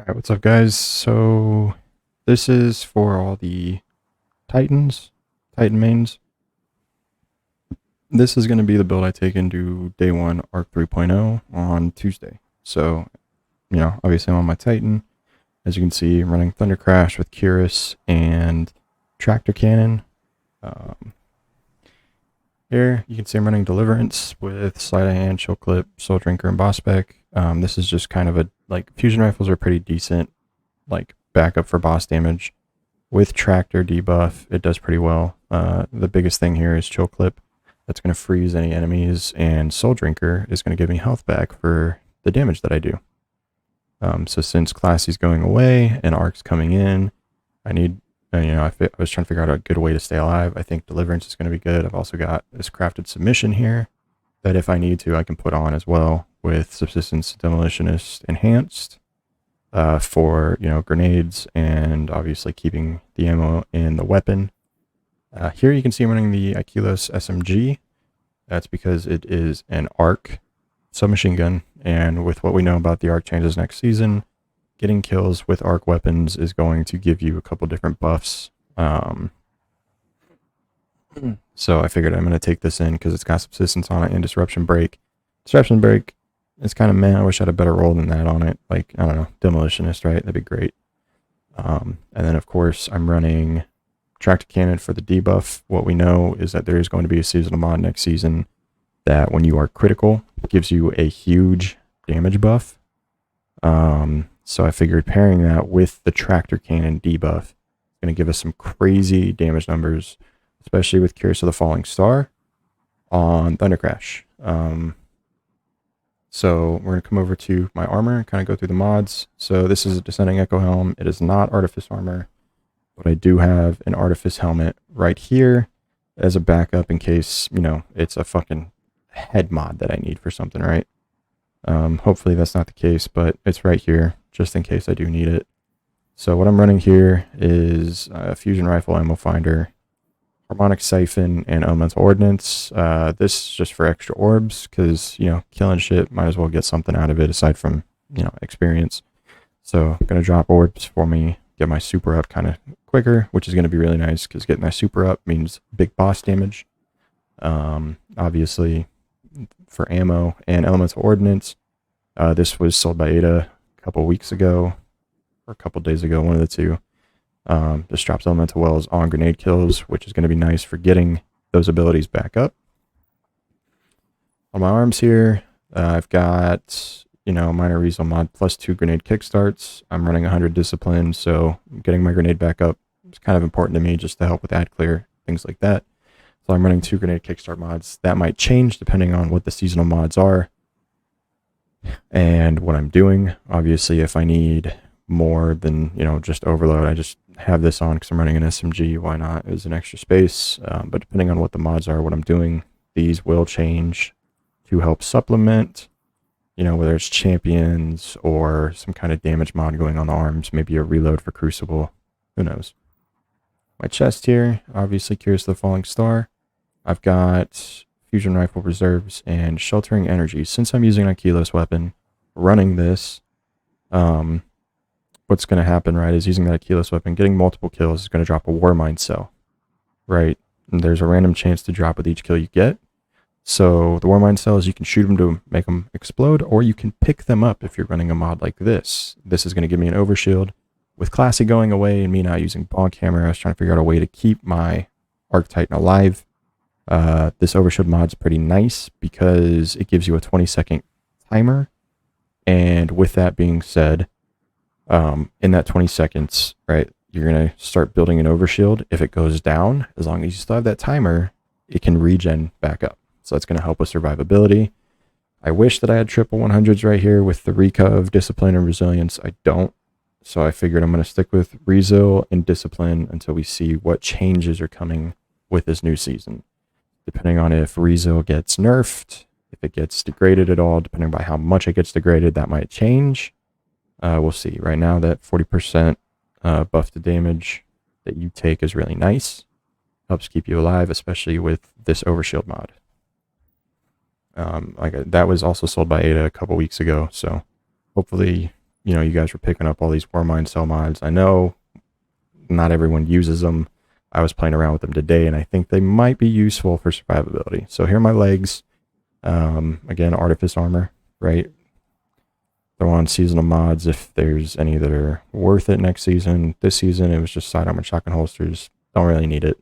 Alright, what's up guys? So this is for all the Titan mains. This is going to be the build I take into day 1 Arc 3.0 on Tuesday. So, obviously I'm on my Titan. As you can see, I'm running Thunder Crash with CUIRASS and Tractor Cannon. Here you can see I'm running Deliverance with Sleight of Hand, Chill Clip, Soul Drinker, and Boss Spec. This is just kind of a, fusion rifles are pretty decent, backup for boss damage. With Tractor debuff, it does pretty well. The biggest thing here is Chill Clip. That's going to freeze any enemies, and Soul Drinker is going to give me health back for the damage that I do. So since Classy's going away and Arc's coming in, I need, I was trying to figure out a good way to stay alive. I think Deliverance is going to be good. I've also got this crafted submission here that if I need to, I can put on as well with Subsistence Demolitionist Enhanced for, grenades and obviously keeping the ammo in the weapon. Here you can see I'm running the Untitled SMG. That's because it is an ARC submachine gun, and with what we know about the ARC changes next season, getting kills with ARC weapons is going to give you a couple different buffs. So I figured I'm going to take this in because it's got Subsistence on it and Disruption Break. Disruption Break is kind of meh. I wish I had a better roll than that on it. I don't know, Demolitionist, right? That'd be great. And then, of course, I'm running Tractor Cannon for the debuff. What we know is that there is going to be a seasonal mod next season that when you are critical, gives you a huge damage buff. So I figured pairing that with the Tractor Cannon debuff is going to give us some crazy damage numbers, especially with Curse of the Falling Star on Thunder Crash. So we're going to come over to my armor and kind of go through the mods. So this is a Descending Echo Helm. It is not Artifice armor, but I do have an Artifice helmet right here as a backup in case, it's a fucking head mod that I need for something, right? Hopefully that's not the case, but it's right here just in case I do need it. So what I'm running here is a Fusion Rifle Ammo Finder, Harmonic Siphon, and Elemental Ordnance. This is just for extra orbs because, killing shit, might as well get something out of it aside from, experience. So I'm going to drop orbs for me, get my super up kind of quicker, which is going to be really nice because getting my super up means big boss damage. Obviously, for ammo and Elemental Ordnance, this was sold by Ada a couple weeks ago, or a couple days ago, one of the two. This drops Elemental Wells on grenade kills, which is going to be nice for getting those abilities back up. On my arms here, I've got, Minor Reasonable mod plus 2 grenade kickstarts. I'm running 100 discipline, so getting my grenade back up is kind of important to me just to help with ad clear, things like that. So I'm running 2 grenade kickstart mods. That might change depending on what the seasonal mods are and what I'm doing. Obviously, if I need more than, just overload, I just have this on because I'm running an SMG. Why not? It was an extra space. But depending on what the mods are, what I'm doing, these will change to help supplement, whether it's champions or some kind of damage mod going on the arms, maybe a reload for Crucible, who knows. My chest here, obviously Curse of the Falling Star. I've got Fusion Rifle Reserves and Sheltering Energy. Since I'm using an Untitled weapon, running this, what's going to happen, right, is using that Untitled weapon, getting multiple kills is going to drop a Warmind cell, right? And there's a random chance to drop with each kill you get. So the Warmind cells, you can shoot them to make them explode, or you can pick them up if you're running a mod like this. This is going to give me an overshield. With Classy going away and me not using Bog Hammer, I was trying to figure out a way to keep my Arc Titan alive. This overshield mod's pretty nice because it gives you a 20-second timer. And with that being said, in that 20 seconds, right, you're going to start building an overshield. If it goes down, as long as you still have that timer, it can regen back up. So that's going to help with survivability. I wish that I had triple 100s right here with the Recov, Discipline, and Resilience. I don't. So I figured I'm going to stick with Resil and Discipline until we see what changes are coming with this new season. Depending on if Resil gets nerfed, if it gets degraded at all, depending on how much it gets degraded, that might change. We'll see. Right now, that 40% buff to damage that you take is really nice. Helps keep you alive, especially with this overshield mod. That was also sold by Ada a couple weeks ago, so hopefully you know, you guys were picking up all these War Mind Cell mods. I know not everyone uses them. I was playing around with them today, and I think they might be useful for survivability. So here are my legs. Again, Artifice Armor, right? Throw on seasonal mods if there's any that are worth it next season. This season, it was just sidearm and shotgun holsters. Don't really need it.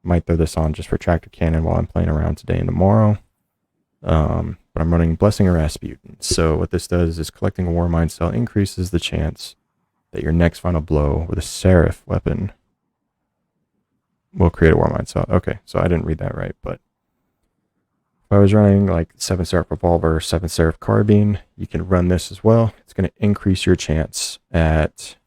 Might throw this on just for tractor cannon while I'm playing around today and tomorrow. But I'm running Blessing of Rasputin. So what this does is collecting a War Mind Cell increases the chance that your next final blow with a SERAPH weapon will create a War Mind Cell. Okay, so I didn't read that right, but if I was running like 7 SERAPH Revolver, 7 SERAPH Carbine, you can run this as well. It's going to increase your chance at,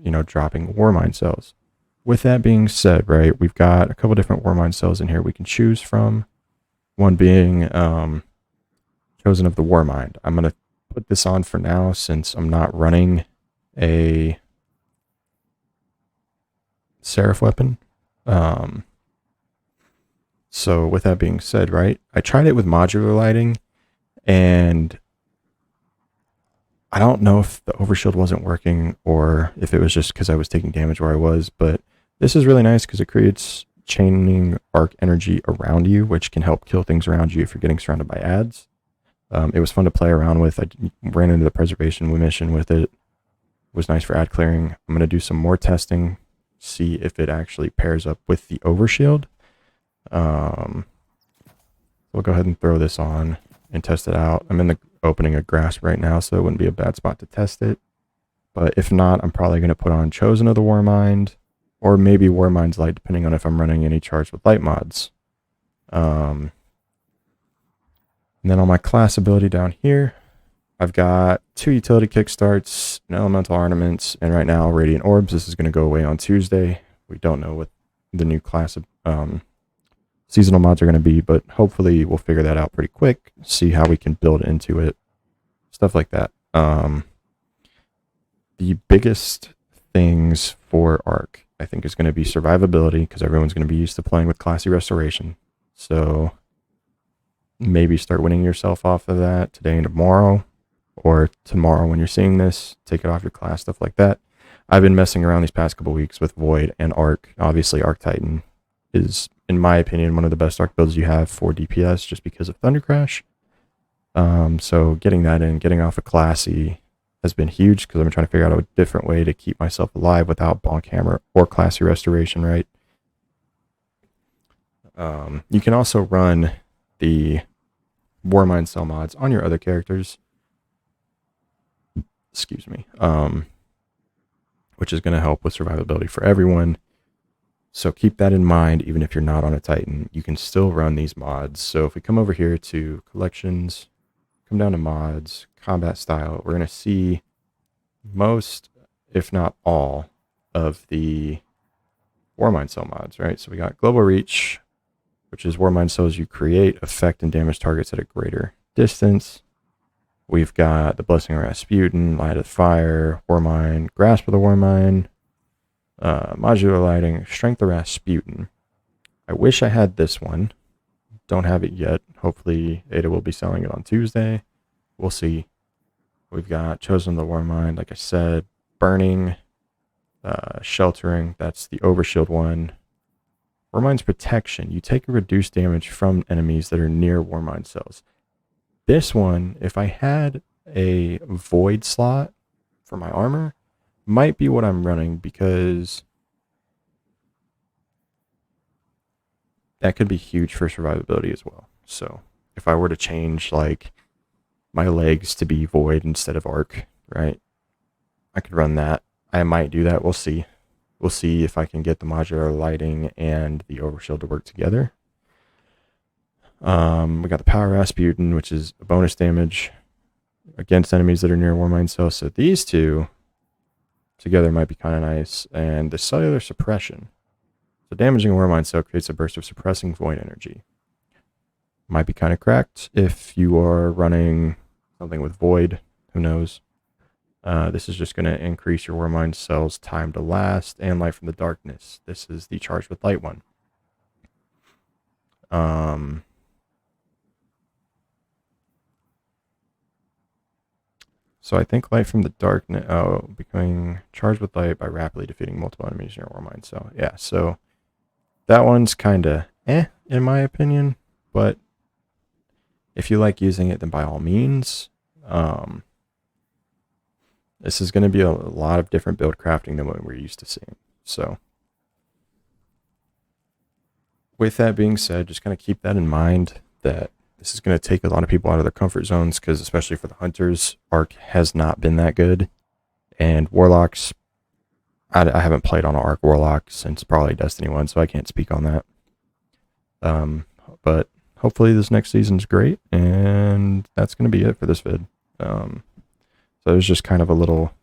you know, dropping War Mind Cells. With that being said, right, we've got a couple different War Mind Cells in here we can choose from. One being Chosen of the War Mind. I'm going to put this on for now since I'm not running a SERAPH weapon. So with that being said, right, I tried it with modular lighting, and I don't know if the overshield wasn't working or if it was just because I was taking damage where I was, but this is really nice because it creates chaining arc energy around you, which can help kill things around you if you're getting surrounded by ads. It was fun to play around with. I ran into the preservation mission with it. It was nice for ad clearing. I'm going to do some more testing, see if it actually pairs up with the overshield. We'll go ahead and throw this on and test it out. I'm in the opening of Grasp right now, so it wouldn't be a bad spot to test it. But if not, I'm probably going to put on Chosen of the War Mind, or maybe War Mind's Light, depending on if I'm running any charged with light mods. And then on my class ability down here, I've got 2 utility kickstarts, and elemental ornaments, and right now Radiant Orbs. This is going to go away on Tuesday. We don't know what the new class of seasonal mods are going to be, but hopefully we'll figure that out pretty quick, see how we can build into it, stuff like that. The biggest things for Arc, I think, is going to be survivability, because everyone's going to be used to playing with classy restoration. So maybe start winning yourself off of that today and tomorrow, or tomorrow when you're seeing this, take it off your class, stuff like that. I've been messing around these past couple weeks with Void and Arc. Obviously, Arc Titan is, in my opinion, one of the best Arc builds you have for DPS just because of Thunder Crash. So getting that in, getting off of classy has been huge, because I've been trying to figure out a different way to keep myself alive without Bonk Hammer or classy restoration, right? You can also run the War Mind Cell mods on your other characters. Excuse me. Which is going to help with survivability for everyone. So keep that in mind. Even if you're not on a Titan, you can still run these mods. So if we come over here to collections, come down to mods, combat style, we're going to see most, if not all, of the War Mind Cell mods, right? So we got Global Reach, which is War Mind Cells you create, affect, and damage targets at a greater distance. We've got the Blessing of Rasputin, Light of Fire, War Mind, Grasp of the War Mind, Modular Lighting, Strength of Rasputin. I wish I had this one. Don't have it yet. Hopefully Ada will be selling it on Tuesday. We'll see. We've got Chosen of the War Mind, like I said, Burning, Sheltering, that's the Overshield one. War Mind's Protection. You take a reduced damage from enemies that are near War Mind cells. This one, if I had a Void slot for my armor, might be what I'm running, because that could be huge for survivability as well. So if I were to change like my legs to be Void instead of Arc, right, I could run that. I might do that. We'll see. We'll see if I can get the modular lighting and the overshield to work together. We got the Power Rasputin, which is a bonus damage against enemies that are near War Mind cells. So these two together might be kind of nice. And the Cellular Suppression. So damaging a War Mind cell creates a burst of suppressing void energy. Might be kind of cracked if you are running something with Void. Who knows? This is just going to increase your War Mind cell's time to last and Light from the Darkness. This is the Charged with Light one. So I think light from the darkness. Oh, becoming charged with light by rapidly defeating multiple enemies in your Warmind cell. Yeah, so that one's kind of in my opinion. But if you like using it, then by all means. This is going to be a lot of different build crafting than what we're used to seeing. So with that being said, just kind of keep that in mind, that this is going to take a lot of people out of their comfort zones, because especially for the hunters, arc has not been that good. And warlocks, I haven't played on an arc warlock since probably Destiny 1, so I can't speak on that. But hopefully this next season's great, and that's going to be it for this vid. So it was just kind of a little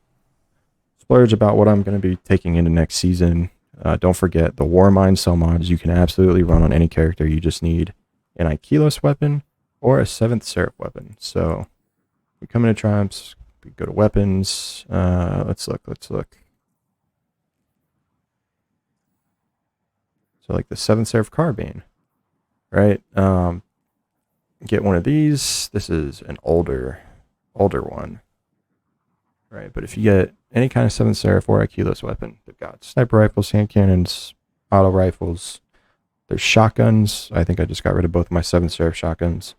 splurge about what I'm going to be taking into next season. Don't forget, the Warmind cell mods you can absolutely run on any character. You just need an Ikilos weapon or a 7th Seraph weapon. So we come into Triumphs, we go to weapons. Let's look. So like the 7th Seraph Carbine, right? Get one of these. This is an older one. Right, but if you get any kind of 7th Seraph or Ikilos weapon, they've got sniper rifles, hand cannons, auto rifles. There's shotguns. I think I just got rid of both of my 7th Seraph shotguns,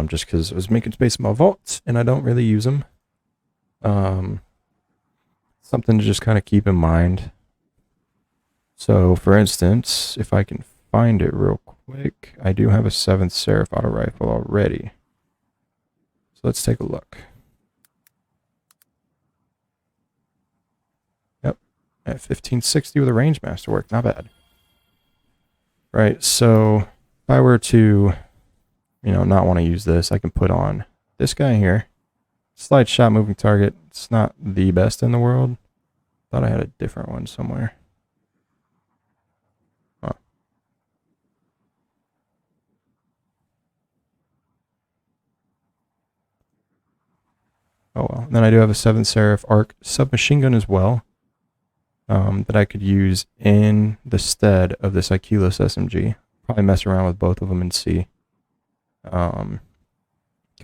just because I was making space in my vault and I don't really use them. Something to just kind of keep in mind. So, for instance, if I can find it real quick, I do have a 7th Seraph auto rifle already. So let's take a look. At 1560 with a range masterwork, not bad. Right, so if I were to, not want to use this, I can put on this guy here. Slide shot moving target. It's not the best in the world. Thought I had a different one somewhere. Huh. Oh well. And then I do have a 7th Seraph arc submachine gun as well. That I could use in the stead of this Ikilos SMG. Probably mess around with both of them and see. Because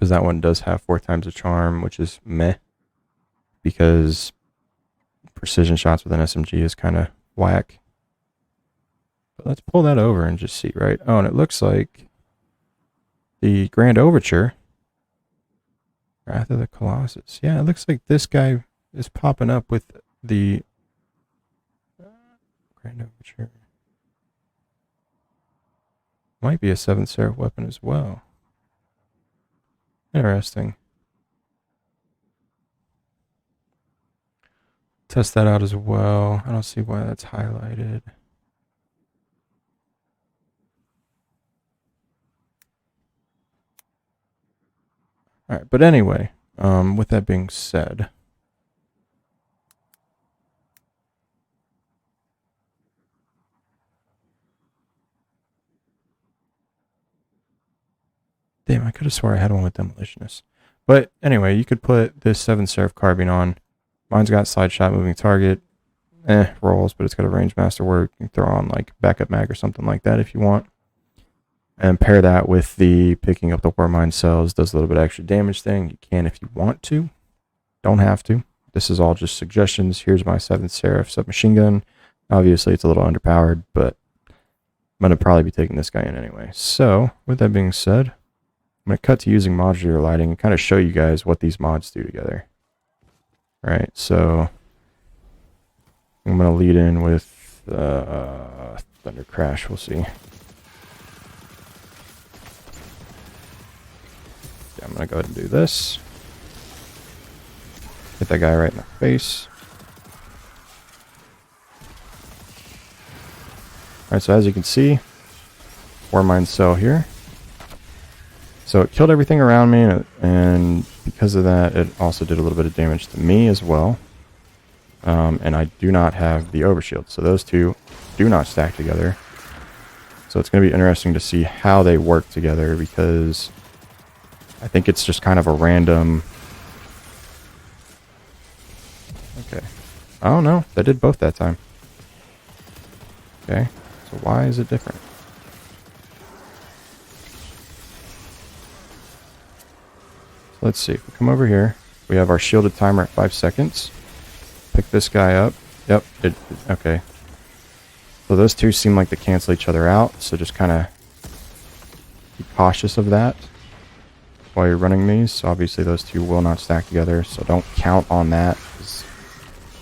that one does have 4 times the charm, which is meh. Because precision shots with an SMG is kind of whack. But let's pull that over and just see, right? Oh, and it looks like the Grand Overture. Wrath of the Colossus. Yeah, it looks like this guy is popping up with the Grand Overture. Might be a 7th Seraph weapon as well. Interesting. Test that out as well. I don't see why that's highlighted. Alright, but anyway, with that being said, damn, I could have swore I had one with Demolitionist. But anyway, you could put this 7th Seraph Carbine on. Mine's got slide shot moving target. Rolls, but it's got a range masterwork. You can throw on like backup mag or something like that if you want. And pair that with the picking up the Warmind cells. Does a little bit of extra damage thing. You can if you want to. Don't have to. This is all just suggestions. Here's my 7th Seraph submachine gun. Obviously, it's a little underpowered, but I'm going to probably be taking this guy in anyway. So, with that being said, I'm going to cut to using modular lighting and kind of show you guys what these mods do together. Right, so I'm going to lead in with Thunder Crash. We'll see. Yeah, I'm going to go ahead and do this. Hit that guy right in the face. Alright, so as you can see, Warmind cell here. So it killed everything around me, and because of that, it also did a little bit of damage to me as well. And I do not have the overshield, so those two do not stack together. So it's going to be interesting to see how they work together, because I think it's just kind of a random... Okay. Oh no, that did both that time. Okay, so why is it different? So let's see, if we come over here, We have our shielded timer at 5 seconds. Pick this guy up. Yep, okay. So those two seem like they cancel each other out, so just kind of be cautious of that while you're running these. So obviously those two will not stack together, so don't count on that.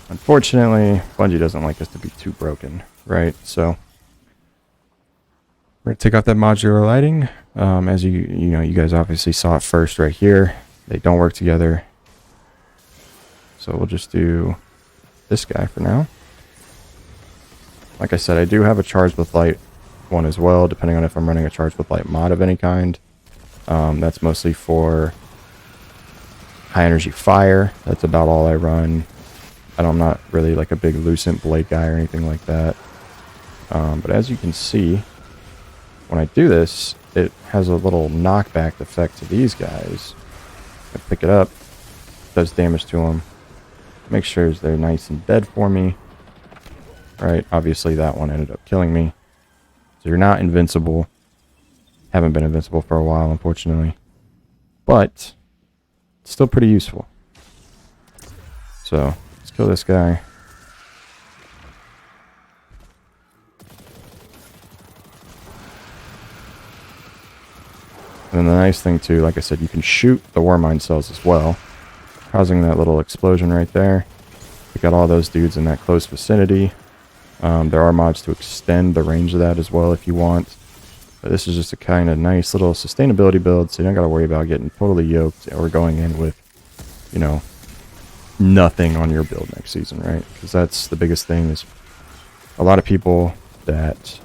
Unfortunately, Bungie doesn't like us to be too broken, right? So we're going to take off that modular lighting. As you guys obviously saw it first right here. They don't work together. So we'll just do this guy for now. Like I said, I do have a charged with light one as well, depending on if I'm running a charged with light mod of any kind. That's mostly for high energy fire. That's about all I run. I'm not really like a big lucent blade guy or anything like that. But as you can see, when I do this, it has a little knockback effect to these guys. I pick it up, does damage to them. Make sure they're nice and dead for me. Right, obviously that one ended up killing me. So you're not invincible. Haven't been invincible for a while, unfortunately. But it's still pretty useful. So let's kill this guy. And then the nice thing too, like I said, you can shoot the Warmind cells as well, causing that little explosion right there. We got all those dudes in that close vicinity. There are mods to extend the range of that as well if you want. But this is just a kind of nice little sustainability build, so you don't got to worry about getting totally yoked or going in with, you know, nothing on your build next season, right? Because that's the biggest thing is a lot of people that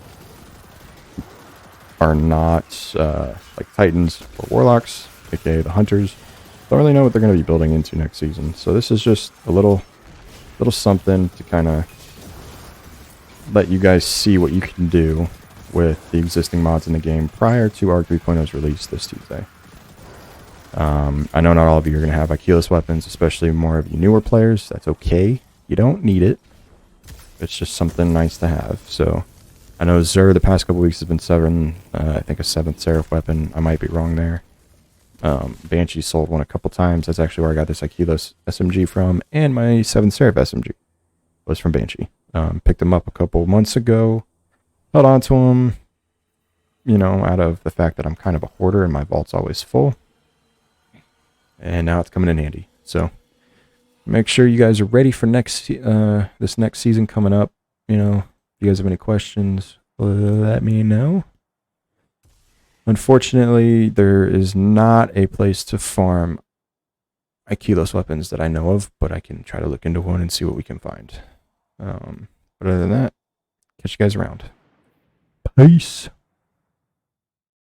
are not like Titans or Warlocks, aka the Hunters, don't really know what they're going to be building into next season. So this is just a little something to kind of let you guys see what you can do with the existing mods in the game prior to ARC 3.0's release this Tuesday. I know not all of you are going to have keyless weapons, especially more of you newer players. That's okay. You don't need it. It's just something nice to have. So I know Xur the past couple weeks has been I think a 7th Seraph weapon. I might be wrong there. Banshee sold one a couple times. That's actually where I got this keyless SMG from, and my 7th Seraph SMG was from Banshee. Picked them up a couple months ago. Held on to them, you know, out of the fact that I'm kind of a hoarder and my vault's always full. And now it's coming in handy. So make sure you guys are ready for this next season coming up. You know, if you guys have any questions, let me know. Unfortunately, there is not a place to farm keyless weapons that I know of, but I can try to look into one and see what we can find. But other than that, catch you guys around. Peace.